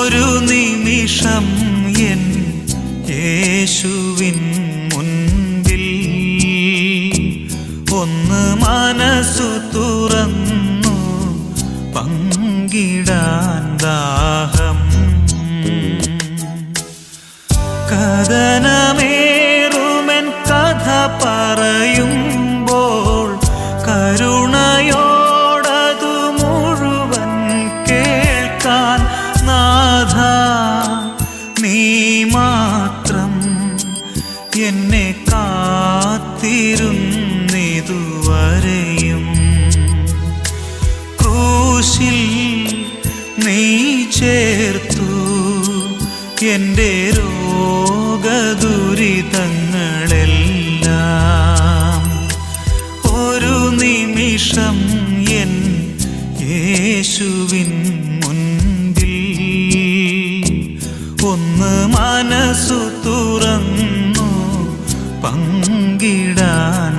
ഒരു നിമിഷം എൻ യേശുവിൻ മുൻപിൽ ഒന്ന് മനസ്സു തുറന്നു പങ്കിടാൻ ദാഹം. കഥനമേറുമെൻ കഥ പറയുമ്പോൾ കരുണയോടതു മുഴുവൻ കേൾക്കാൻ നാഥ നീ മാത്രം എന്നെ കാത്തിരുന്നിതുവരെയും. ക്രൂശിൽ നീ ചേർത്തു എൻ്റെ രോഗദുരിതങ്ങളെല്ലാം. ഒരു നിമിഷം എൻ യേശുവിൻ മുൻപിൽ ഒന്ന് മനസ്സു തുറന്നു പങ്കിടാൻ